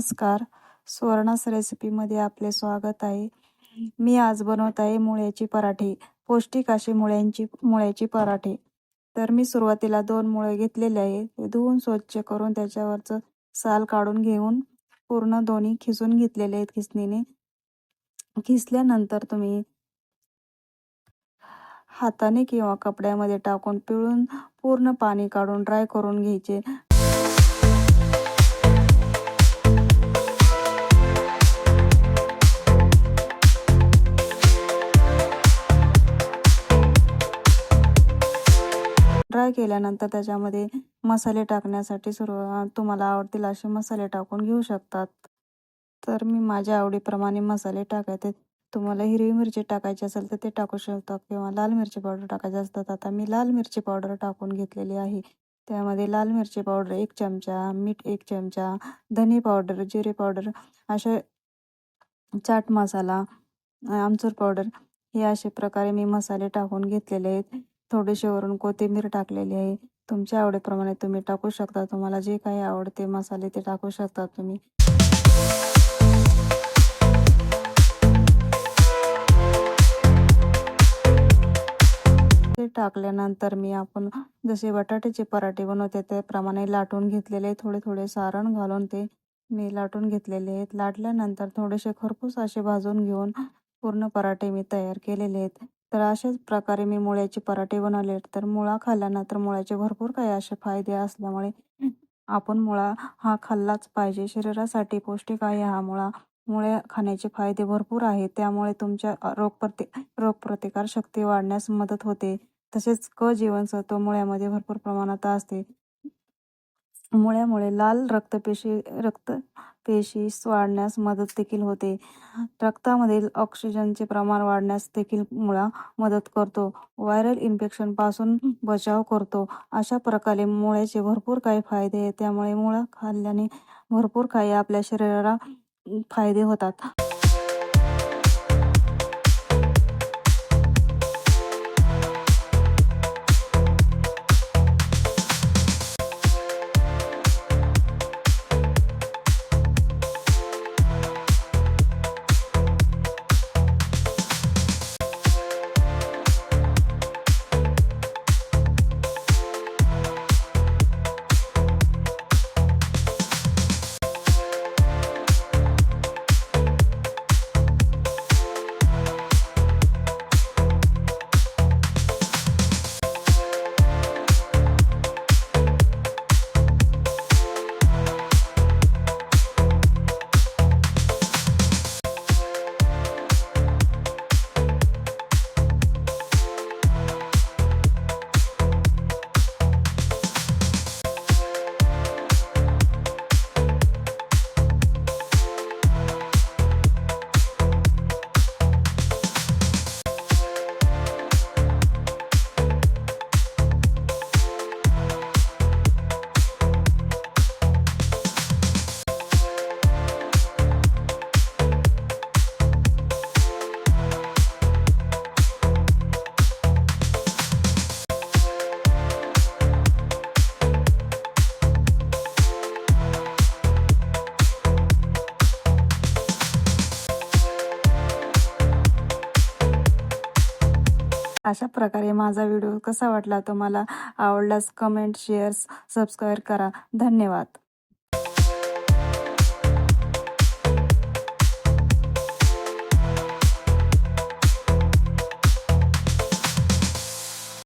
नमस्कार. सुवर्णास रेसिपीमध्ये आपले स्वागत आहे. मी आज बनवत आहे मुळ्याची पराठे. पौष्टिक असे मुळ्याची पराठे. तर मी सुरुवातीला 2 मुळे घेतलेले आहे. ते धुवून स्वच्छ करून त्याच्यावरचं साल काढून घेऊन पूर्ण दोन्ही खिसून घेतलेले आहेत खिसणीने. खिसल्यानंतर तुम्ही हाताने किंवा कपड्यामध्ये टाकून पिळून पूर्ण पाणी काढून ड्राय करून घ्यायचे. ड्राय केल्यानंतर त्याच्यामध्ये मसाले टाकण्यासाठी तुम्हाला आवडतील असे मसाले टाकून घेऊ शकतात. तर मी माझ्या आवडीप्रमाणे मसाले टाकायचे. तुम्हाला हिरवी मिरची टाकायची असेल तर ते टाकू शकता किंवा लाल मिरची पावडर टाकायची असतात. आता मी लाल मिरची पावडर टाकून घेतलेली आहे. त्यामध्ये लाल मिरची पावडर 1 चमचा, मीठ 1 चमचा, धने पावडर, जिरे पावडर, असे चाट मसाला, आमचूर पावडर हे अशा प्रकारे मी मसाले टाकून घेतलेले आहेत. थोडीशी वरून कोथिंबीर टाकलेली आहे. तुमच्या आवडीप्रमाणे तुम्ही टाकू शकता. तुम्हाला जे काही आवडते मसाले ते टाकू शकता तुम्ही. ते टाकल्यानंतर आपण जसे बटाट्याचे पराठे बनवते त्याप्रमाणे लाटून घेतलेले थोडे थोडे सारण घालून ते मी लाटून घेतलेले आहेत. लाटल्यानंतर थोडेसे खरपूस असे भाजून घेऊन पूर्ण पराठे मी तयार केलेले आहेत. तर अशाच प्रकारे मी मुळ्याचे पराठे बनवले. तर मुळा खाल्ल्यानंतर मुळ्याचे भरपूर काही असे फायदे असल्यामुळे आपण मुळा हा खाल्लाच पाहिजे. शरीरासाठी पौष्टिक आहे हा मुळा. मुळे खाण्याचे फायदे भरपूर आहेत. त्यामुळे तुमच्या रोगप्रतिकार शक्ती वाढण्यास मदत होते. तसेच जीवनसत्व मुळ्यामध्ये भरपूर प्रमाणात असते. मुळ्यामुळे लाल रक्तपेशी वाढण्यास मदत देखील होते. रक्तामधील ऑक्सिजनचे प्रमाण वाढण्यास देखील मुळा मदत करतो. व्हायरल इन्फेक्शन पासून बचाव करतो. अशा प्रकारे मुळ्याचे भरपूर काही फायदे आहेत. त्यामुळे मुळा खाल्ल्याने भरपूर काही आपल्या शरीराला फायदे होतात. अशा प्रकारे माझा व्हिडिओ कसा वाटला तुम्हाला आवडल्यास कमेंट, शेअर, सबस्क्राईब करा. धन्यवाद.